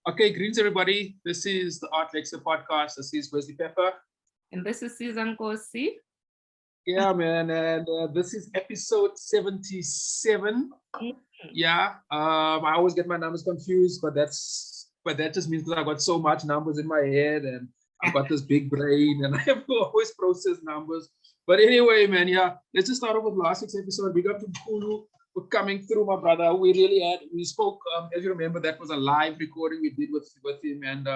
Okay, greetings everybody. This is the Art Lexcia podcast. This is Wesley Pepper. And this is Siza Nkosi. Yeah, man, and this is episode 77. Yeah, I always get my numbers confused, but that just means that I got so much numbers in my head, and I've got this big brain, and I have to always process numbers. But anyway, man, yeah, let's just start off with last week's episode. We got to Umkhondo for coming through, my brother. We spoke, as you remember, that was a live recording we did with him, and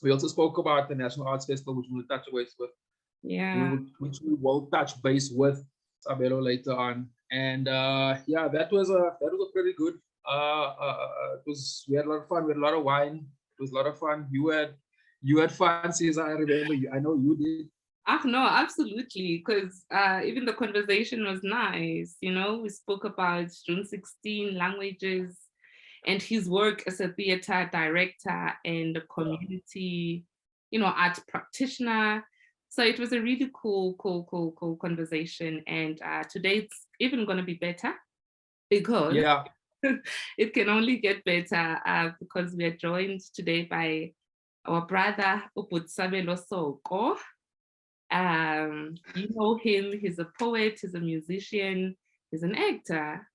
we also spoke about the National Arts Festival, which we'll touch base with. Yeah. Which we will touch base with Sabelo later on. And yeah, that was a pretty good. We had a lot of fun. We had a lot of wine. It was a lot of fun. You had fun, Siza. I remember you. I know you did. No, absolutely. Because even the conversation was nice. You know, we spoke about June 16 languages and his work as a theater director and a community, art practitioner. So it was a really cool conversation. And today it's even going to be better because it can only get better because we are joined today by our brother, Sabelo Soko. You know him, he's a poet, he's a musician, he's an actor.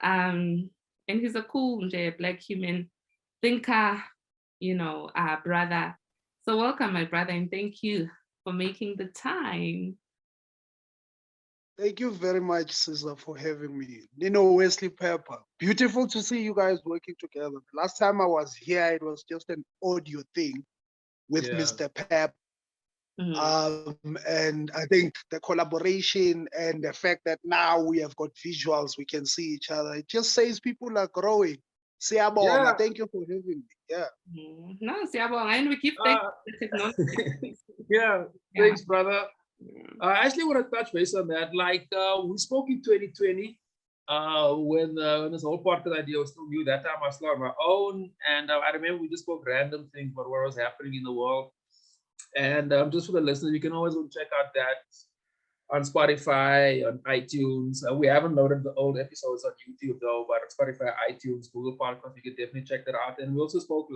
And he's a cool Black human thinker, brother. So welcome, my brother, and thank you for making the time. Thank you very much, Siza, for having me. Wesley Pepper. Beautiful to see you guys working together. The last time I was here, it was just an audio thing with Mr. Pep. And I think the collaboration and the fact that now we have got visuals, we can see each other. It just says people are growing. Siyabonga, thank you for having me. Yeah. No, Siyabonga, and we keep thanking the technology. Thanks, brother. I actually want to touch base on that. Like we spoke in 2020 when this whole podcast idea was still new. That time I was still on my own, and I remember we just spoke random things about what was happening in the world. And just for the listeners, you can always go check out that on Spotify, on iTunes. We haven't loaded the old episodes on YouTube though, but on Spotify, iTunes, Google Podcast, you can definitely check that out. And we also spoke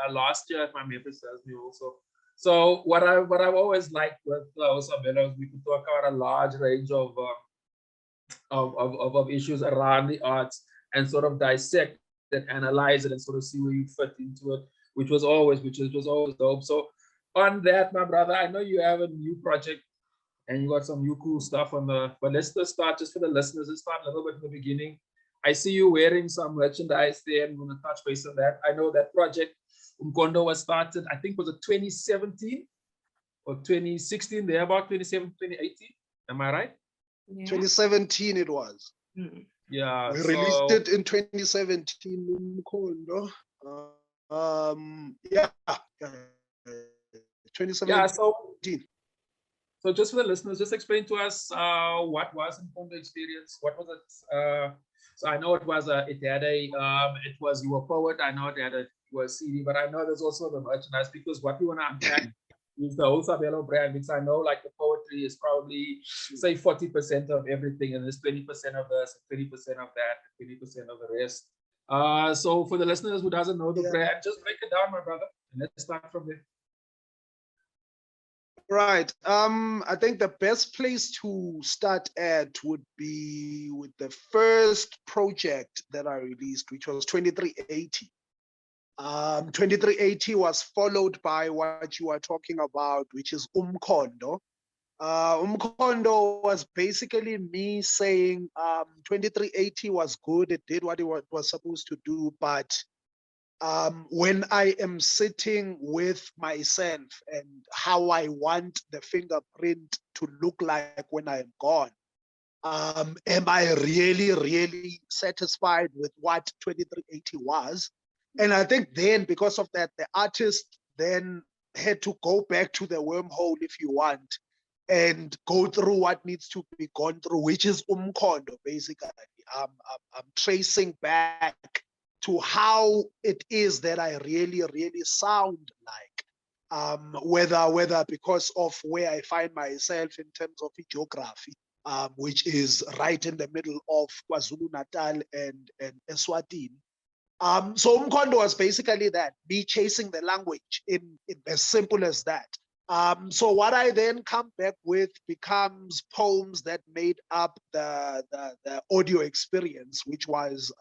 last year, if my memory serves me also. So what I've always liked with Sabelo is we could talk about a large range of issues around the arts and sort of dissect and analyze it and sort of see where you fit into it, which was always dope. So on that, my brother, I know you have a new project and you got some new cool stuff on the, but let's just start just for the listeners. Let's start a little bit in the beginning. I see you wearing some merchandise there and I'm going to touch base on that. I know that project Umkhondo was started, I think was it 2017 or 2016, there about 2017, 2018. Am I right? Yeah. 2017 it was. Yeah. We released it in 2017 Umkhondo. 2017. Yeah, so just for the listeners, just explain to us what was Umkhondo experience. What was it? So I know it was it was you were a poet. I know it was CD, but I know there's also the merchandise because what we want to unpack is the whole Sabelo brand, because I know like the poetry is probably say 40% of everything, and there's 20% of this, 20% of that, 20% of the rest. So for the listeners who doesn't know the brand, just break it down, my brother, and let's start from there. Right. I think the best place to start at would be with the first project that I released, which was 2380. 2380 was followed by what you are talking about, which is Umkhondo. Umkhondo was basically me saying 2380 was good. It did what it was supposed to do, but when I am sitting with myself and how I want the fingerprint to look like when I am gone, am I really satisfied with what 2380 was? And I think then, because of that, the artist then had to go back to the wormhole, if you want, and go through what needs to be gone through, which is Umkhondo, basically. I'm tracing back to how it is that I really sound like, whether because of where I find myself in terms of geography, which is right in the middle of KwaZulu-Natal and Eswatini. So Umkhondo was basically that, me chasing the language in as simple as that. So what I then come back with becomes poems that made up the audio experience, which was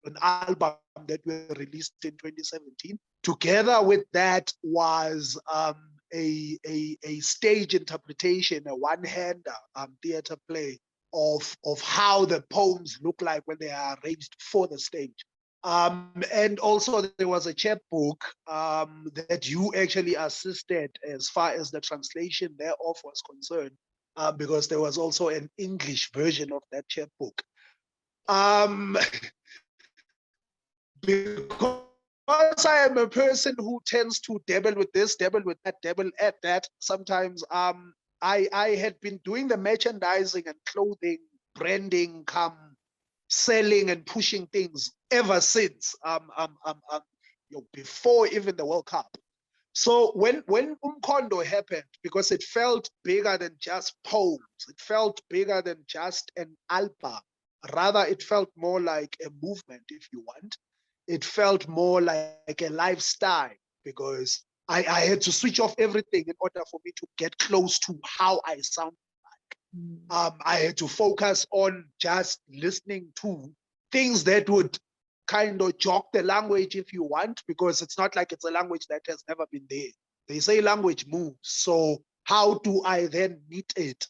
an album that we released in 2017. Together with that was a stage interpretation, a one-hander theater play of how the poems look like when they are arranged for the stage. And also there was a chapbook that you actually assisted as far as the translation thereof was concerned, because there was also an English version of that chapbook. Because I am a person who tends to dabble with this, dabble with that, dabble at that, sometimes I had been doing the merchandising and clothing, branding, selling and pushing things ever since before even the World Cup. So when Umkhondo happened, because it felt bigger than just poems, it felt bigger than just an album. Rather, it felt more like a movement, if you want. It felt more like a lifestyle, because I had to switch off everything in order for me to get close to how I sound. I had to focus on just listening to things that would kind of jog the language, if you want, because it's not like it's a language that has never been there. They say language moves. So how do I then meet it?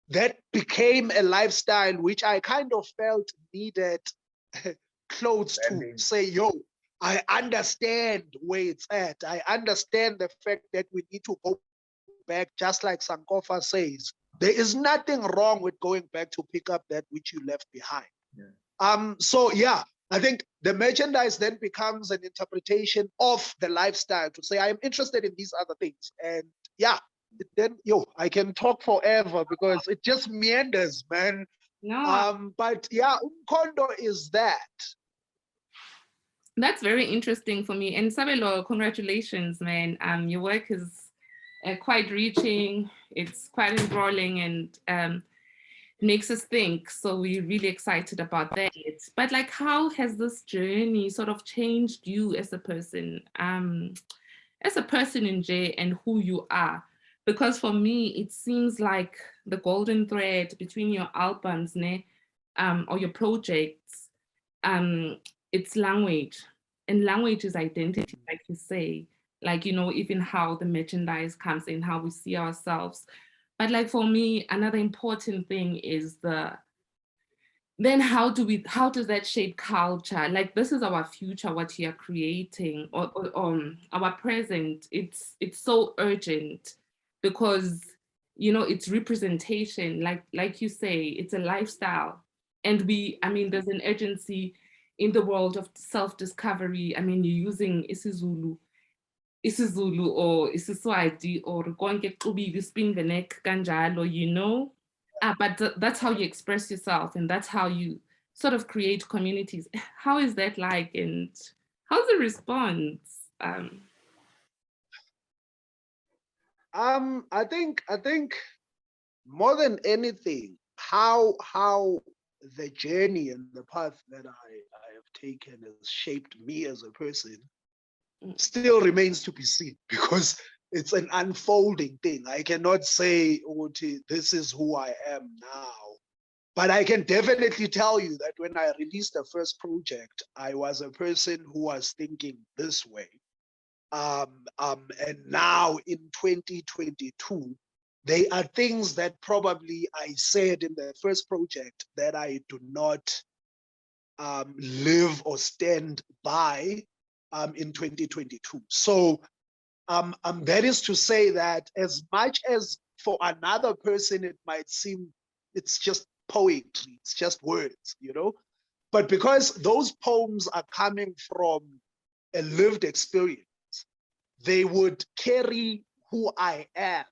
That became a lifestyle which I kind of felt needed clothes to say, yo, I understand where it's at. I understand the fact that we need to go back, just like Sankofa says. There is nothing wrong with going back to pick up that which you left behind. Yeah. So yeah, I think the merchandise then becomes an interpretation of the lifestyle to say, I am interested in these other things. And yeah, then I can talk forever because it just meanders, man. No. But yeah, Umkhondo is that. That's very interesting for me. And Sabelo, congratulations, man. Your work is quite reaching. It's quite enthralling and makes us think. So we're really excited about that. But like, how has this journey sort of changed you as a person in J and who you are? Because for me, it seems like the golden thread between your albums, or your projects, it's language. And language is identity, like you say. Like, even how the merchandise comes in, how we see ourselves. But like for me, another important thing is then how does that shape culture? Like, this is our future, what you are creating, or our present. It's so urgent because it's representation, like you say, it's a lifestyle. And there's an urgency in the world of self-discovery. You're using isiZulu or isiSwati or konke kubibi spin Venek kanjalo, but that's how you express yourself, and that's how you sort of create communities. How is that like, and how's the response? I think more than anything, how the journey and the path that I have taken has shaped me as a person still remains to be seen, because it's an unfolding thing. I cannot say, this is who I am now. But I can definitely tell you that when I released the first project, I was a person who was thinking this way. And now in 2022, there are things that probably I said in the first project that I do not live or stand by in 2022. So that is to say that as much as for another person, it might seem it's just poetry, it's just words, but because those poems are coming from a lived experience, they would carry who I am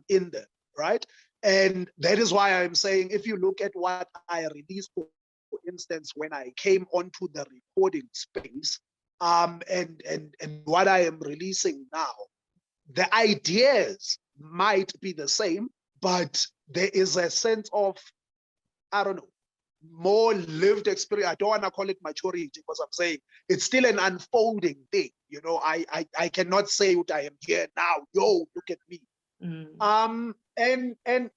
in them, right? And that is why I'm saying, if you look at what I released, for instance, when I came onto the recording space, and what I am releasing now, the ideas might be the same, but there is a sense of, I don't know, more lived experience. I don't want to call it maturity because I'm saying it's still an unfolding thing. You know, I cannot say what I am here now. Yo, look at me. And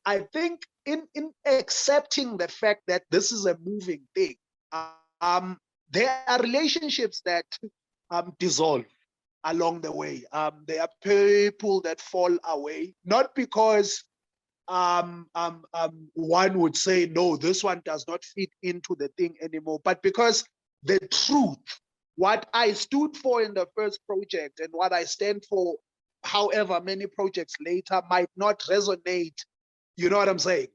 I think in accepting the fact that this is a moving thing, there are relationships that dissolve along the way. There are people that fall away, not because one would say, no, this one does not fit into the thing anymore, but because the truth, what I stood for in the first project and what I stand for however many projects later might not resonate, you know what I'm saying,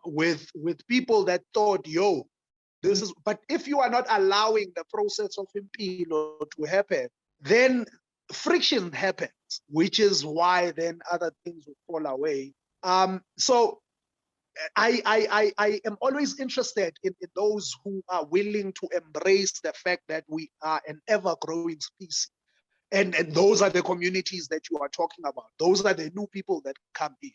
with people that thought, yo, this is, but if you are not allowing the process of impilo to happen, then friction happens, which is why then other things will fall away. So I am always interested in those who are willing to embrace the fact that we are an ever-growing species. And those are the communities that you are talking about. Those are the new people that come in.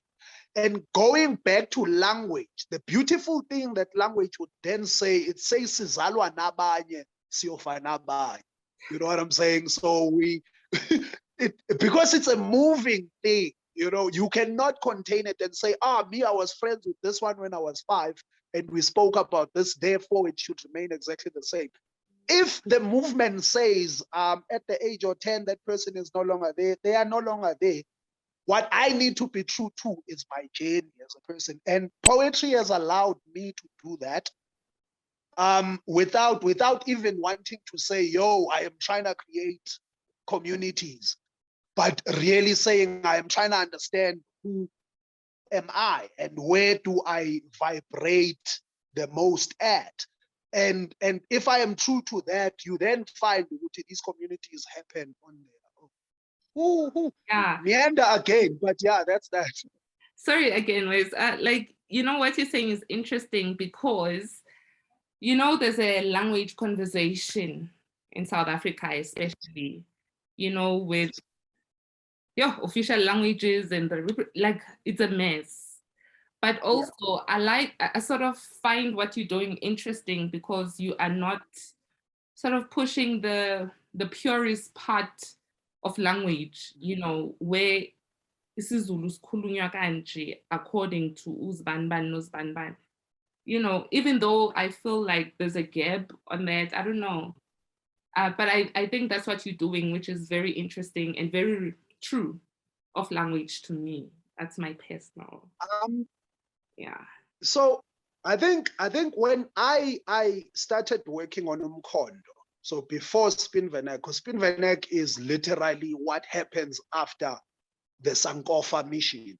And going back to language, the beautiful thing that language would then say, it says sizalwa nabanye siyofa nabanye. You know what I'm saying? So we, because it's a moving thing, you know, you cannot contain it and say, me, I was friends with this one when I was 5, and we spoke about this, therefore it should remain exactly the same. If the movement says at the age of 10, that person is no longer there, they are no longer there. What I need to be true to is my journey as a person. And poetry has allowed me to do that without even wanting to say, yo, I am trying to create communities, but really saying I am trying to understand who am I and where do I vibrate the most at. And if I am true to that, you then find these communities happen on there. Yeah. Meander again, but yeah, that's that. Sorry again, Wes. Like, you know, what you're saying is interesting because, you know, there's a language conversation in South Africa, especially, you know, with official languages and like, it's a mess. But also, I sort of find what you're doing interesting because you are not sort of pushing the purest part of language, you know, where isiZulu sikhulunywa kanje according to uzbanban nozbanban. You know, even though I feel like there's a gap on that, I don't know. But I think that's what you're doing, which is very interesting and very true of language to me. That's my personal. Yeah. So I think when I started working on Umkhondo, so before Spin Venek, because Spin Venek is literally what happens after the Sankofa mission,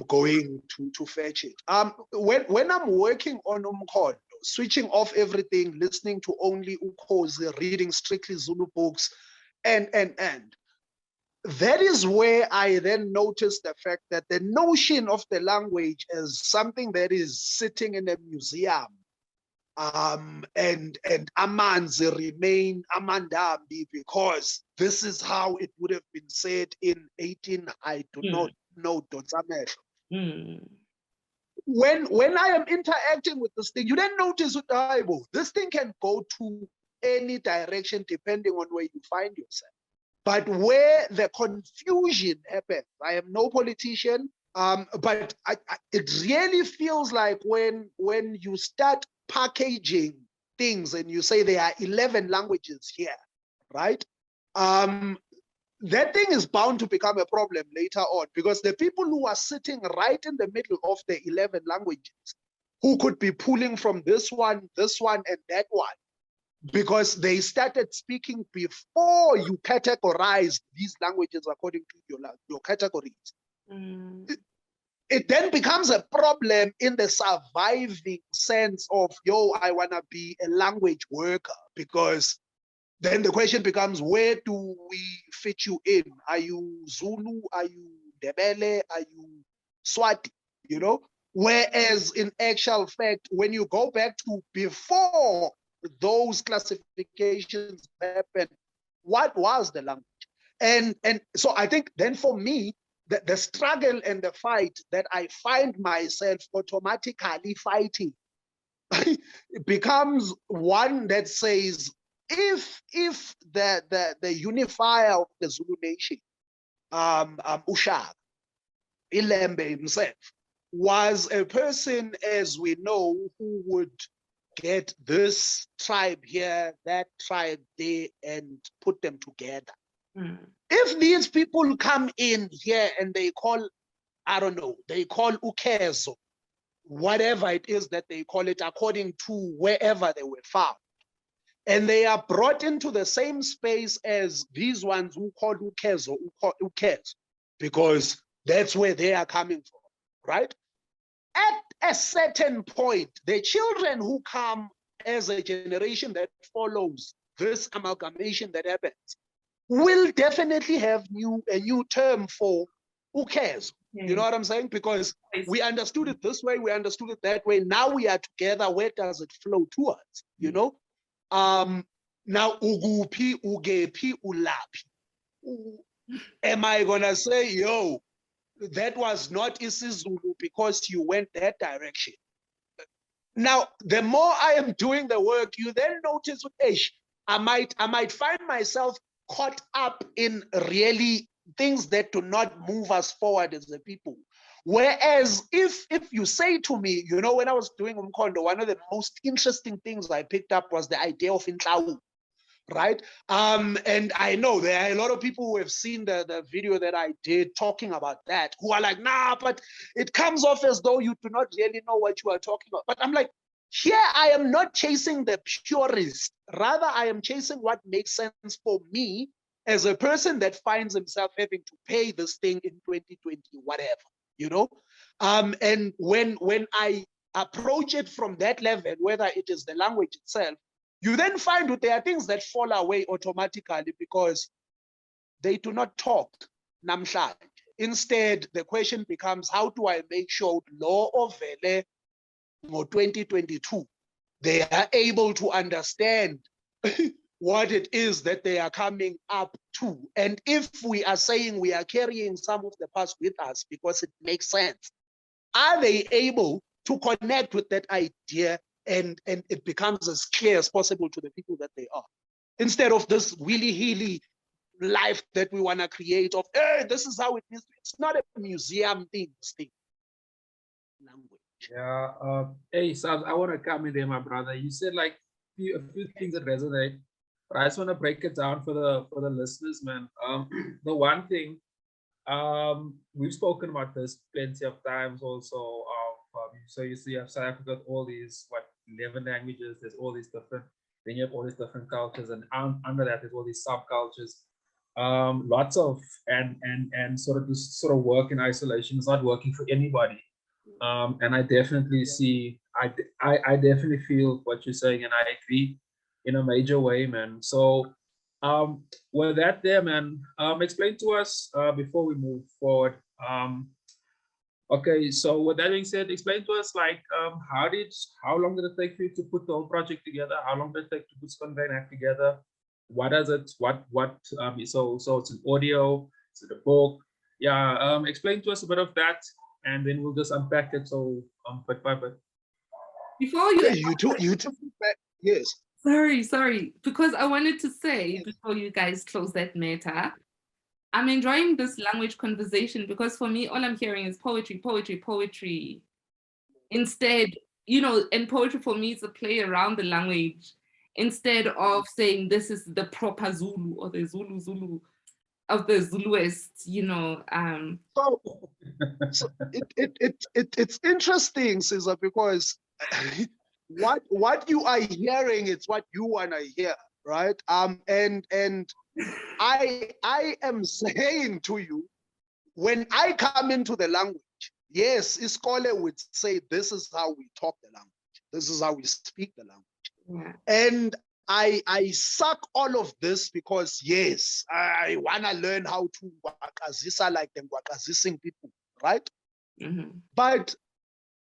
going to fetch it. When I'm working on Umkhondo, switching off everything, listening to only Nkosi, reading strictly Zulu books, and that is where I then noticed the fact that the notion of the language as something that is sitting in a museum, and amanzi remain amandambi because this is how it would have been said in 18, I do not know, When I am interacting with this thing, you then notice this thing can go to any direction depending on where you find yourself. But where the confusion happens, I am no politician, but it really feels like when you start packaging things and you say there are 11 languages here, right? That thing is bound to become a problem later on because the people who are sitting right in the middle of the 11 languages, who could be pulling from this one, and that one, because they started speaking before you categorize these languages according to your categories. It then becomes a problem in the surviving sense of, yo, I want to be a language worker, because then the question becomes, where do we fit you in? Are you Zulu? Are you Ndebele? Are you Swati? You know? Whereas in actual fact, when you go back to before those classifications happened, what was the language? And so I think then for me, the struggle and the fight that I find myself automatically fighting it becomes one that says, if the unifier of the Zulu nation, Ushaka, Ilembe himself, was a person, as we know, who would get this tribe here, that tribe there, and put them together. If these people come in here and they call, I don't know, they call Ukezo, whatever it is that they call it, according to wherever they were found, and they are brought into the same space as these ones who call Ukezo, Ukezo, because that's where they are coming from, right? At a certain point, the children who come as a generation that follows this amalgamation that happens will definitely have a new term for Ukezo. You know what I'm saying? Because we understood it this way, we understood it that way. Now we are together. Where does it flow towards? You know? Now ugupi, ugepi, ulapi. Am I gonna say, yo, that was not isiZulu because you went that direction? Now, the more I am doing the work, you then notice, I might find myself caught up in really things that do not move us forward as a people. Whereas if you say to me, you know, when I was doing Umkhondo, one of the most interesting things I picked up was the idea of inhlawu, right? And I know there are a lot of people who have seen the video that I did talking about that, who are like, nah, but it comes off as though you do not really know what you are talking about. But I'm like, here I am not chasing the purist. Rather, I am chasing what makes sense for me as a person that finds himself having to pay this thing in 2020, whatever, you know? And when I approach it from that level, whether it is the language itself, you then find that there are things that fall away automatically because they do not talk namhlanje. Instead, the question becomes, how do I make sure law of Vele or 2022, they are able to understand what it is that they are coming up to? And if we are saying we are carrying some of the past with us because it makes sense, are they able to connect with that idea and it becomes as clear as possible to the people that they are? Instead of this willy-hilly life that we want to create of, hey, this is how it is. It's not a museum thing, this thing. Language. Yeah. Hey, Sabs, I want to come in there, my brother. You said like a few things that resonate, but I just want to break it down for the listeners, man. The one thing, we've spoken about this plenty of times also. So you see, South Africa got all these 11 languages. There's all these different. Then you have all these different cultures, and under that there's all these subcultures. Lots of and sort of this sort of work in isolation is not working for anybody. And I definitely see, I definitely feel what you're saying, and I agree in a major way, man. So, with that there, man, explain to us before we move forward. Okay, so with that being said, explain to us like how long did it take for you to put the whole project together? How long did it take to put Venek together? What does it? So it's an audio, it's a book. Yeah, explain to us a bit of that, and then we'll just unpack it. So but before you, you took back, yes. Sorry, because I wanted to say before you guys close that matter, I'm enjoying this language conversation because for me, all I'm hearing is poetry. Instead, you know, and poetry for me is a play around the language instead of saying this is the proper Zulu or the Zulu of the Zuluist, you know. So it's interesting, Siza, because what you are hearing, it's what you want to hear, right? And I am saying to you, when I come into the language, yes, Iskole would say, this is how we talk the language. This is how we speak the language. Yeah. And I suck all of this because, yes, I want to learn how to wakazisa like them wakazising people, right? Mm-hmm. But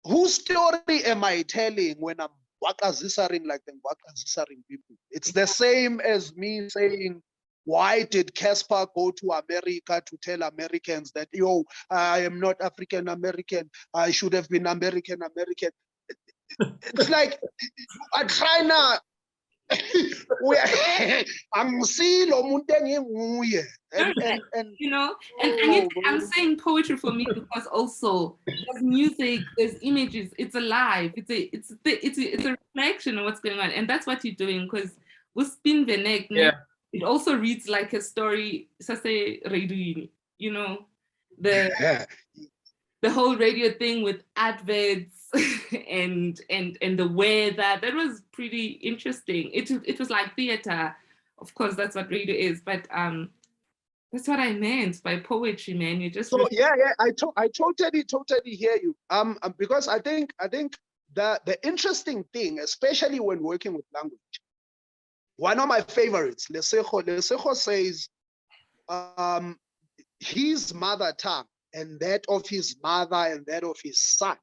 whose story am I telling when I'm wakazisering like them wakazisering people? It's the same as me saying, why did Casper go to America to tell Americans that, yo, I am not African American, I should have been American? it's like I try now. Angisilo umuntu enginguye. And you know, and I'm saying poetry for me because also there's music, there's images, it's alive, it's a reflection of what's going on, and that's what you're doing. Because with Spin Venek, it also reads like a story. You know, the whole radio thing with adverts and the weather, that was pretty interesting. It was like theater. Of course, that's what radio is, but that's what I meant by poetry, man. You just I totally hear you. Because I think the interesting thing, especially when working with language, one of my favorites, Lexcia says, his mother tongue and that of his mother and that of his son,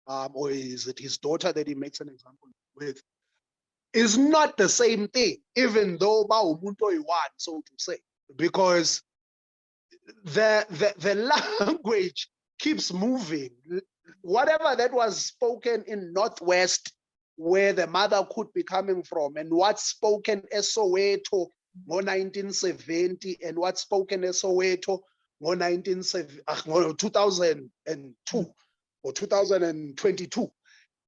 or is it his daughter that he makes an example with, is not the same thing, even though ba umuntu oyi-one, so to say, because the language keeps moving. Whatever that was spoken in Northwest, where the mother could be coming from, and what's spoken as Soweto 1970, and what's spoken as Soweto 2002 or 2022,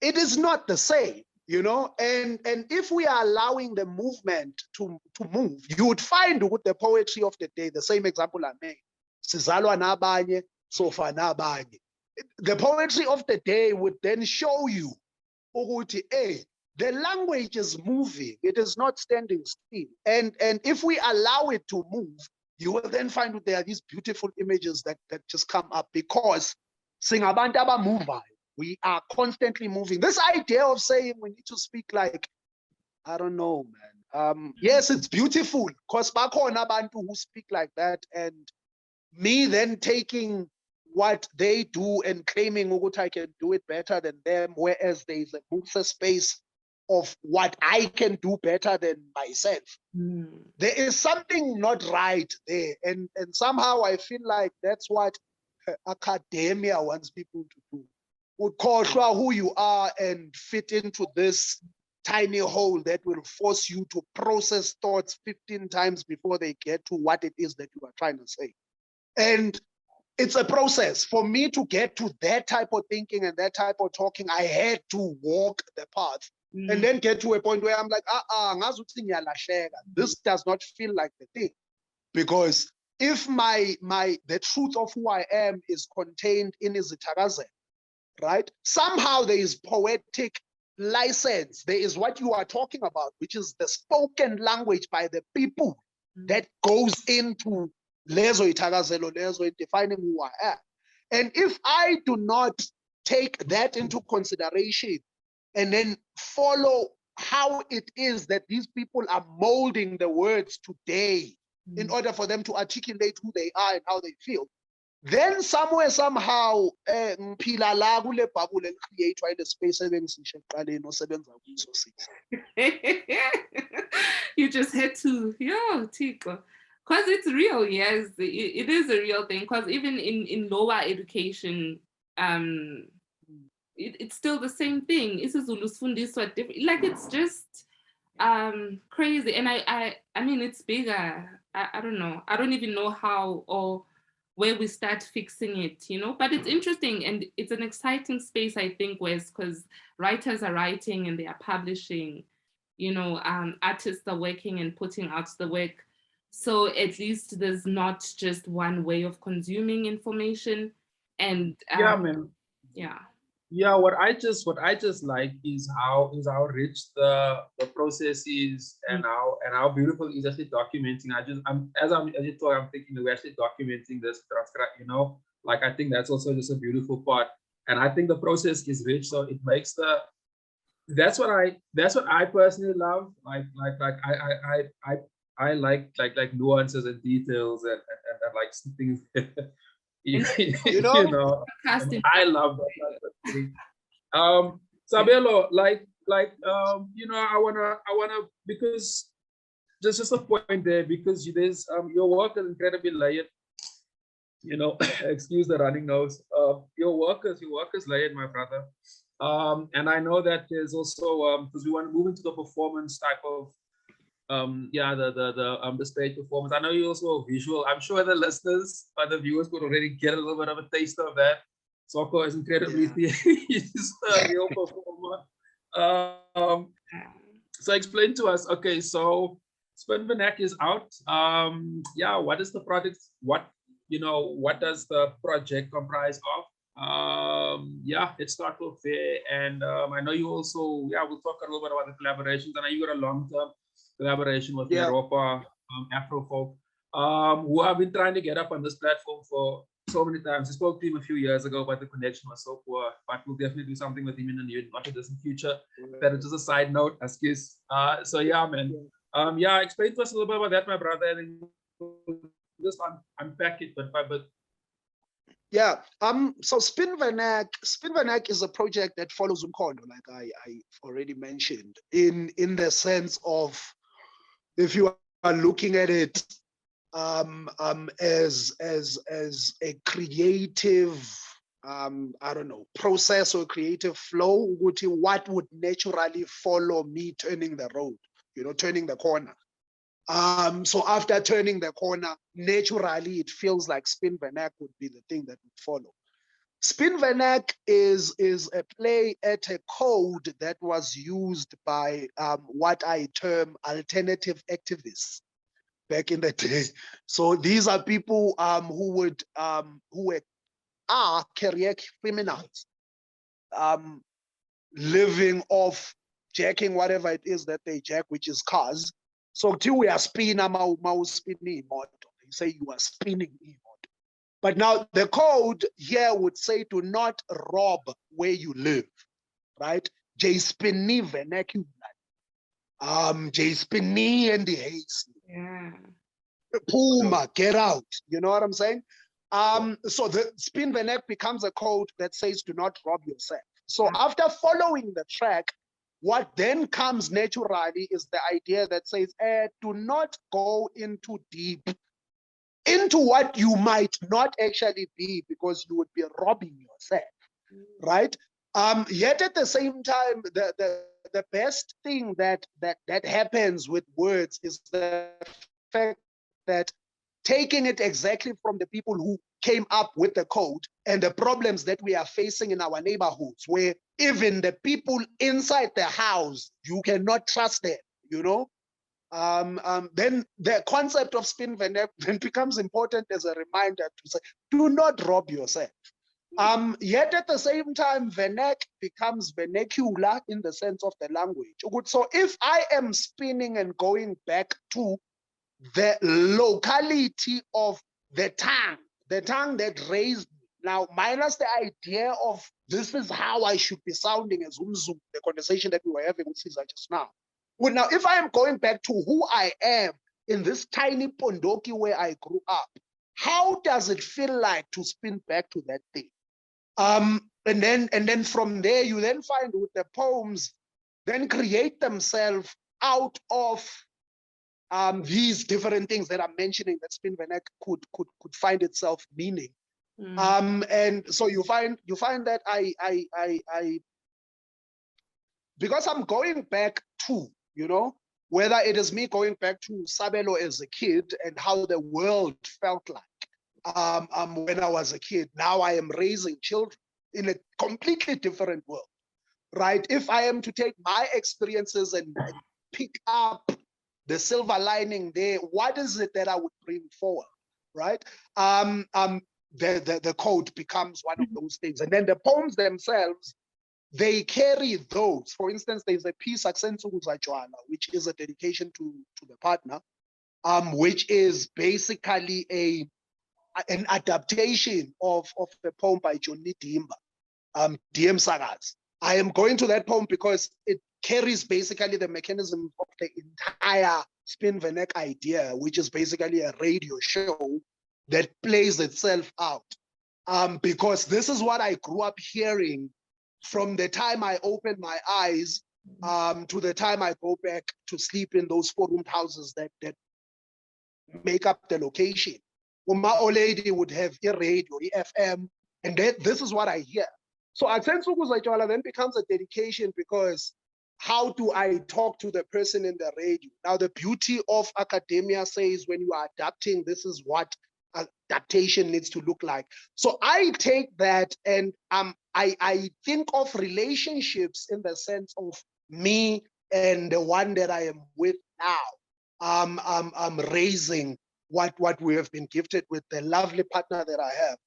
it is not the same, you know. And if we are allowing the movement to move, you would find with the poetry of the day, the same example I made, Sizalwa nabanye, sofa nabanye. The poetry of the day would then show you, hey, the language is moving, it is not standing still. And if we allow it to move, you will then find that there are these beautiful images that just come up, because singabantu abamuvayo, we are constantly moving. This idea of saying we need to speak like, I don't know, man. Yes, it's beautiful, because bakhona abantu who speak like that, and me then taking what they do and claiming ukuthi I can do it better than them, whereas there is a space of what I can do better than myself. There is something not right there, and somehow I feel like that's what academia wants people to do. Would call who you are and fit into this tiny hole that will force you to process thoughts 15 times before they get to what it is that you are trying to say. And it's a process. For me to get to that type of thinking and that type of talking, I had to walk the path and then get to a point where I'm like, this does not feel like the thing. Because if the truth of who I am is contained in izithakazelo, right? Somehow there is poetic license. There is what you are talking about, which is the spoken language by the people that goes into lezo ithakazelo lezo, defining who I am. And if I do not take that into consideration and then follow how it is that these people are molding the words today in order for them to articulate who they are and how they feel, then somewhere, somehow, ngiphila la kule bubble eli-create-wa in the space ebengisisho ekuqaleni osebenza kuso Siza. You just had to, Tiko. Because it's real, yes, it is a real thing. Because even in lower education, it's still the same thing. isiZulu sifundiswa different. Like, it's just crazy. And I mean, it's bigger. I don't know. I don't even know how or where we start fixing it, you know. But it's interesting, and it's an exciting space, I think, Wes, because writers are writing and they are publishing, you know, artists are working and putting out the work. So at least there's not just one way of consuming information. And what I just like is how rich the process is, and how beautiful it is actually documenting. As you talk, I'm thinking that we're actually documenting this transcript, you know, like I think that's also just a beautiful part. And I think the process is rich, so it makes that's what I personally love. I like nuances and details and like things. you know, I love that. Sabelo, you know, I wanna because there's just a point there, because there's your work is incredibly layered. You know, excuse the running nose. Your work is layered, my brother. And I know that there's also because we want to move into the performance type of the stage performance. I know you also visual. I'm sure the listeners or the viewers could already get a little bit of a taste of that. Soko is incredibly he's a real performer. So explain to us. Okay, so Spin Venek is out. What is the project? What does the project comprise of? Let's start off there. And I know you also, we'll talk a little bit about the collaborations. I know you got a long-term collaboration with Meropa, Afrofolk, who I've been trying to get up on this platform for so many times. I spoke to him a few years ago, but the connection was so poor. But we'll definitely do something with him in the near, not in the distant future. That is just a side note, excuse. So yeah, man. Explain to us a little bit about that, my brother, and we'll just unpack it bit by bit. Yeah. So Spin Venek is a project that follows Umkhondo, like I already mentioned, in the sense of, if you are looking at it as a creative process or creative flow, what would naturally follow me turning the road, turning the corner. So after turning the corner, naturally it feels like Spin Venek would be the thing that would follow. Spin Venek is a play at a code that was used by what I term alternative activists back in the day. So these are people who are career criminals, living off jacking whatever it is that they jack, which is cars. So till we are spinning, spinning motor. You say you are spinning motor. But now the code here would say to not rob where you live, right? J spinny vernacular. J spinny and the haste. Yeah. Puma, get out. You know what I'm saying? So the Spin Venek becomes a code that says do not rob yourself. So after following the track, what then comes naturally is the idea that says, do not go into deep into what you might not actually be, because you would be robbing yourself, right? Yet at the same time, the best thing that happens with words is the fact that taking it exactly from the people who came up with the code and the problems that we are facing in our neighborhoods, where even the people inside the house, you cannot trust them, then the concept of Spin Venek then becomes important as a reminder to say, do not rob yourself. Yet at the same time, Venek becomes vernacular in the sense of the language. So if I am spinning and going back to the locality of the tongue that raised me, now minus the idea of this is how I should be sounding as Umzulu, the conversation that we were having with Siza just now. Well, now, if I am going back to who I am in this tiny Pondoki where I grew up, how does it feel like to spin back to that thing? And then from there, you then find with the poems, then create themselves out of these different things that I'm mentioning that Spin Venek could find itself meaning. And so you find that I because I'm going back to, whether it is me going back to Sabelo as a kid and how the world felt like when I was a kid. Now I am raising children in a completely different world, right? If I am to take my experiences and pick up the silver lining there, what is it that I would bring forward, right? The code becomes one of those things. And then the poems themselves, they carry those. For instance, there's a piece, which is a dedication to the partner, which is basically an adaptation of the poem by Johnny Dimba, DM Sagas. I am going to that poem because it carries basically the mechanism of the entire Spin Venek idea, which is basically a radio show that plays itself out. Because this is what I grew up hearing from the time I opened my eyes to the time I go back to sleep in those 4-room houses that make up the location. Well, my old lady would have a radio, FM, and this is what I hear. So Atensukuzajwala then becomes a dedication because how do I talk to the person in the radio? Now, the beauty of academia says when you are adapting, this is what adaptation needs to look like. So I take that and I think of relationships in the sense of me and the one that I am with now. I'm raising what we have been gifted with, the lovely partner that I have.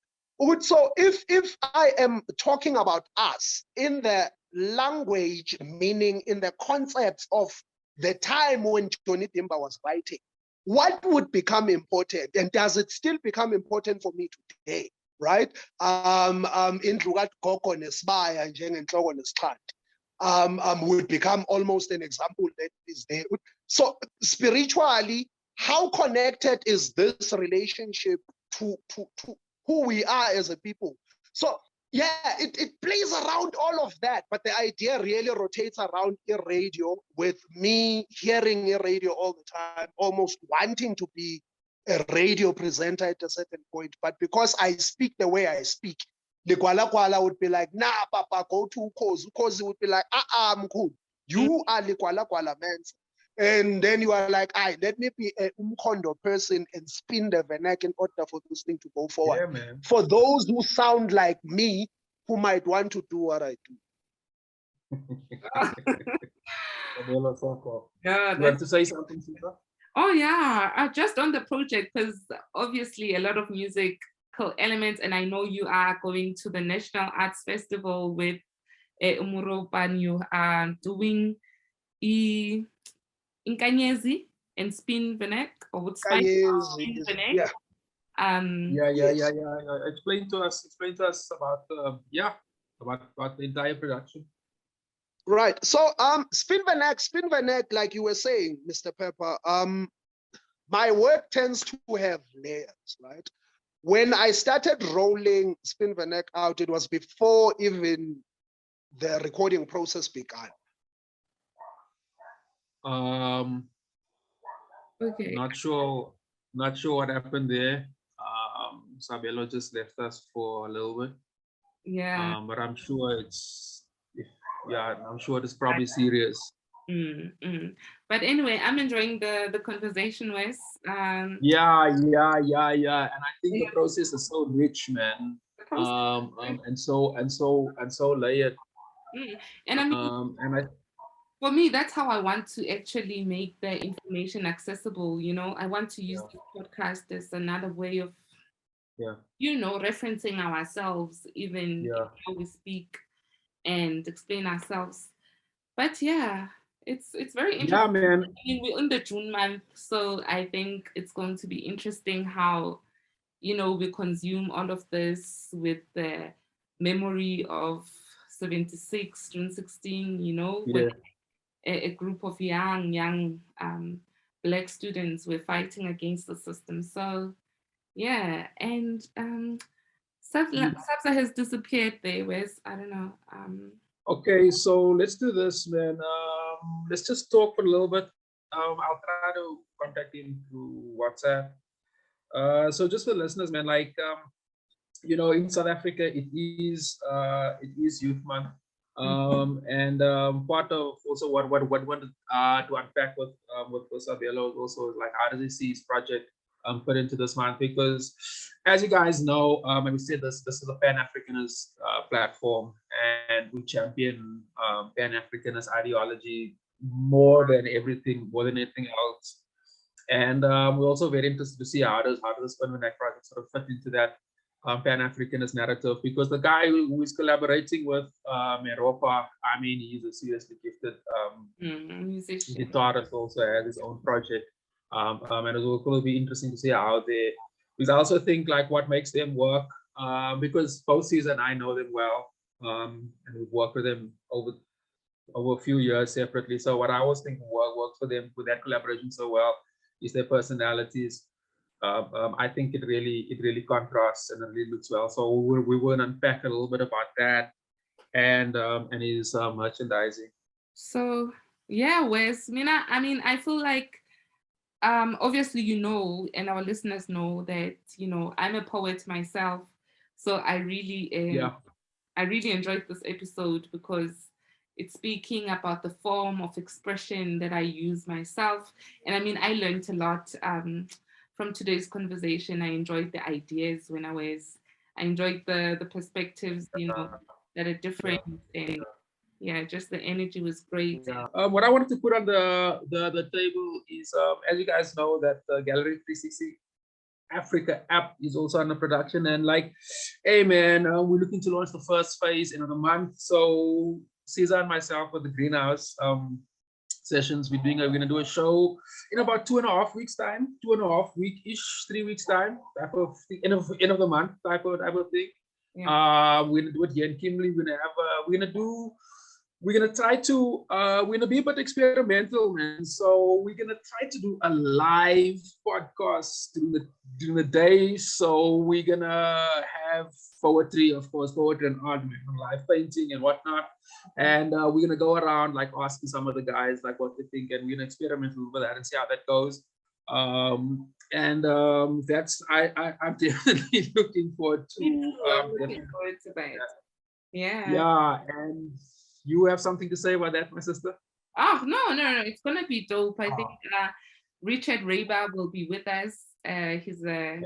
So if I am talking about us in the language, meaning in the concepts of the time when Johnny Dimba was writing, what would become important, and does it still become important for me today, right? Indlu kaGogo nesibaya njengenhloko nesichandi would become almost an example that is there. So spiritually, how connected is this relationship to who we are as a people? So yeah, it plays around all of that, but the idea really rotates around radio, with me hearing radio all the time, almost wanting to be a radio presenter at a certain point. But because I speak the way I speak, Likwala would be like, nah, Papa, go to Nkosi. Nkosi would be like, Mkhulu, you are Likwala man. And then you are like, let me be a Umkhondo person and spin the Venek in order for this thing to go forward. Yeah, man. For those who sound like me, who might want to do what I do. Sabelo, Soko. Yeah, You want to say something, Siza? oh yeah, just on the project, because obviously a lot of musical elements, and I know you are going to the National Arts Festival with Umuropa, you are doing inkanyezi and spin Venek, or with spin Venek. Yeah. Yeah. Explain to us about about the entire production. Right. So spin Venek, like you were saying, Mr. Pepper, my work tends to have layers, right? When I started rolling Spin Venek out, it was before even the recording process began. Okay. Not sure what happened there. Sabelo just left us for a little bit. Yeah. But I'm sure I'm sure it's probably serious. But anyway, I'm enjoying the conversation, Wes. Yeah. And I think the process is so rich, man. And so layered. And I mean, for me, that's how I want to actually make the information accessible. You know, I want to use this podcast as another way of, referencing ourselves, even how we speak and explain ourselves. But yeah, it's very interesting. Yeah, man. I mean, we're in the June month, so I think it's going to be interesting how, we consume all of this with the memory of 76, June 16, when a group of young Black students were fighting against the system. So yeah, and Sabza has disappeared there. Where's, I don't know. Okay, so let's do this, man. Let's just talk for a little bit. I'll try to contact him through WhatsApp. So just for listeners, man, like in South Africa, it is Youth Month, and part of also what wanted to unpack with Sabelo also is like, how does he see his project put into this month? Because as you guys know, and we said this is a Pan-Africanist platform, and we champion Pan-Africanist ideology more than anything else. And we're also very interested to see how does the Spin Venek project sort of fit into that Pan-Africanist narrative, because the guy who is collaborating with Meropa, I mean, he's a seriously gifted musician. guitarist, also has his own project. And it will be interesting to see how they, because I also think like what makes them work, because both Siza and I know them well, and we've worked with them over a few years separately. So what I always think works for them with that collaboration so well is their personalities. I think it really contrasts and it really looks well. So we will unpack a little bit about that and his merchandising. So yeah, Wes, Mina, I mean, I feel like obviously and our listeners know that I'm a poet myself, so I really I really enjoyed this episode because it's speaking about the form of expression that I use myself. And I mean, I learned a lot from today's conversation. I enjoyed the ideas I enjoyed the perspectives, that are different. And yeah, just the energy was great. What I wanted to put on the table is, as you guys know, that the Gallery 360 Africa app is also under production. And like, hey man, we're looking to launch the first phase end of the month. So Siza and myself with the greenhouse sessions, we're gonna do a show in about 2.5 weeks time, 2.5 week-ish, 3 weeks time, type of the end of the month type of thing. Yeah. We're gonna do it here in Kimberley. We're gonna try to we're gonna be a bit experimental, man. So we're gonna try to do a live podcast during the day. So we're gonna have poetry, of course, poetry and art, and live painting and whatnot. And we're gonna go around like asking some of the guys like what they think, and we're gonna experiment a little bit with that and see how that goes. That's I'm definitely looking forward to. Looking forward to that. Yeah. Yeah, and you have something to say about that, my sister? Oh, no. It's going to be dope. I think Richard Rayba will be with us. He's a,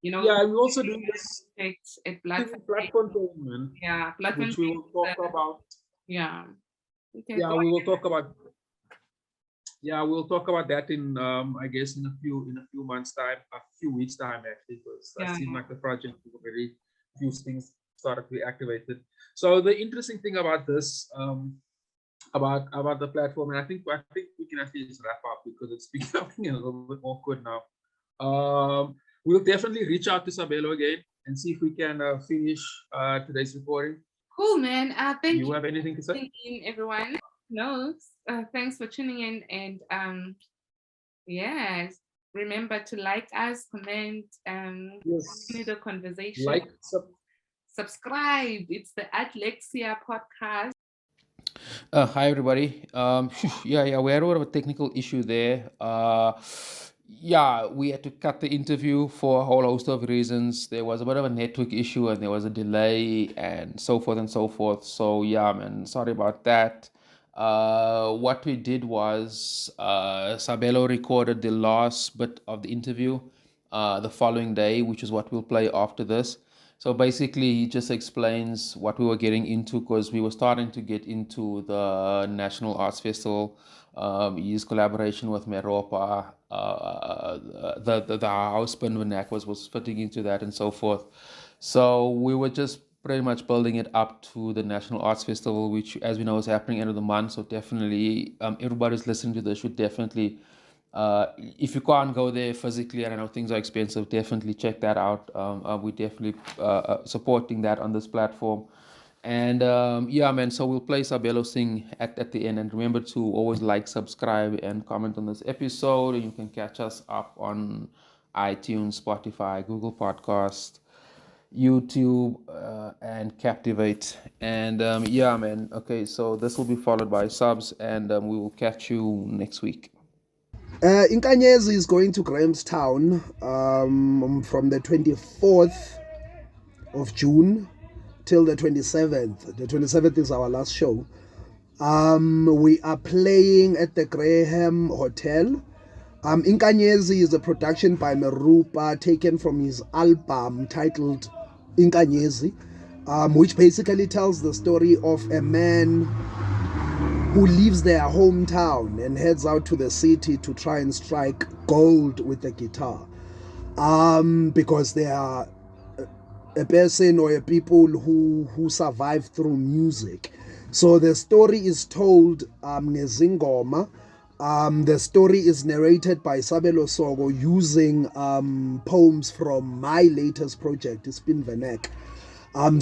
yeah, we also do this at platform man. Yeah, which we will talk about. Yeah. Okay, yeah, we will talk about. Yeah, we'll talk about that in I guess in a few months time, a few weeks time actually, because it seems like the project already few things started to be activated. So the interesting thing about this, about the platform, and I think we can actually just wrap up because it's becoming a little bit awkward now. We'll definitely reach out to Sabelo again and see if we can finish today's recording. Cool, man. Thank you. You have anything to say? Everyone. No, thanks for tuning in, and yes, remember to like us, comment, continue the conversation. Like, subscribe. It's the Lexcia podcast. Hi everybody. Yeah, we had a bit of a technical issue there. We had to cut the interview for a whole host of reasons. There was a bit of a network issue and there was a delay and so forth and so forth. So yeah, man, sorry about that. What we did was Sabelo recorded the last bit of the interview the following day, which is what we'll play after this. So basically, he just explains what we were getting into because we were starting to get into the National Arts Festival. His collaboration with Meropa, the house spin Venek was fitting into that and so forth. So we were just pretty much building it up to the National Arts Festival, which, as we know, is happening end of the month. So definitely, everybody's listening to this should definitely, if you can't go there physically, and I know things are expensive, definitely check that out. We're definitely supporting that on this platform. And so we'll play Sabelo's thing at the end. And remember to always like, subscribe, and comment on this episode. And you can catch us up on iTunes, Spotify, Google Podcast, YouTube, and Captivate. And okay, so this will be followed by subs, and we will catch you next week. Inkanyezi is going to Grahamstown from the 24th of June till the 27th. The 27th is our last show. We are playing at the Graham Hotel. Inkanyezi is a production by Meropa taken from his album titled Inkanyezi, which basically tells the story of a man who leaves their hometown and heads out to the city to try and strike gold with the guitar, because they are a person or a people who survive through music. So the story is told ngezingoma. The story is narrated by Sabelo Soko using poems from my latest project, Spin Venek.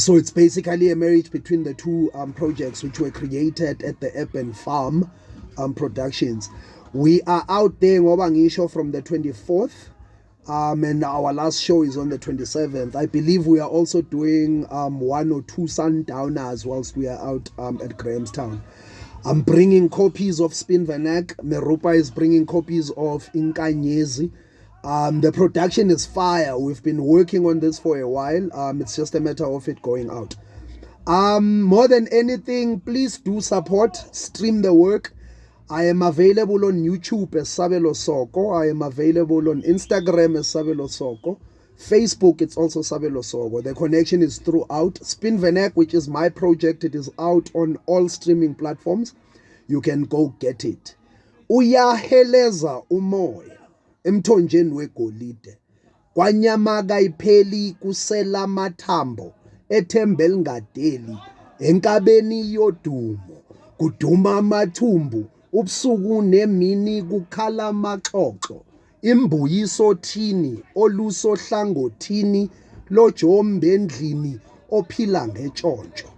So it's basically a marriage between the two projects which were created at the Urban Farm Productions. We are out there ngoba ngisho from the 24th, and our last show is on the 27th. I believe we are also doing 1 or 2 sundowners whilst we are out at Grahamstown. I'm bringing copies of Spin Venek. Meropa is bringing copies of Inkanyezi. The production is fire. We've been working on this for a while. It's just a matter of it going out. More than anything, please do support, stream the work. I am available on YouTube as Sabelo Soko. I am available on Instagram as Sabelo Soko. Facebook, it's also Sabelo Soko. The connection is throughout. Spin Venek, which is my project, it is out on all streaming platforms. You can go get it. Uyaheleza umoya emthonjeni wegolide. Kwanyamaka ipheli kusela amathambo ethemba elingadeli enkabeni yodumo kuduma amathumbu ubusuku nemini kukhala amaxoxo imbuyiso thini olusohlangothini lojombe endlini ophila ngentshontsho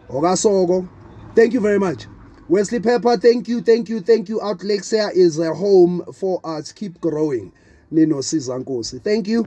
okasoko. Thank you very much. Wesley Pepper, thank you. Out Lexcia is a home for us. Keep growing. Nino Siza Nkosi. Thank you.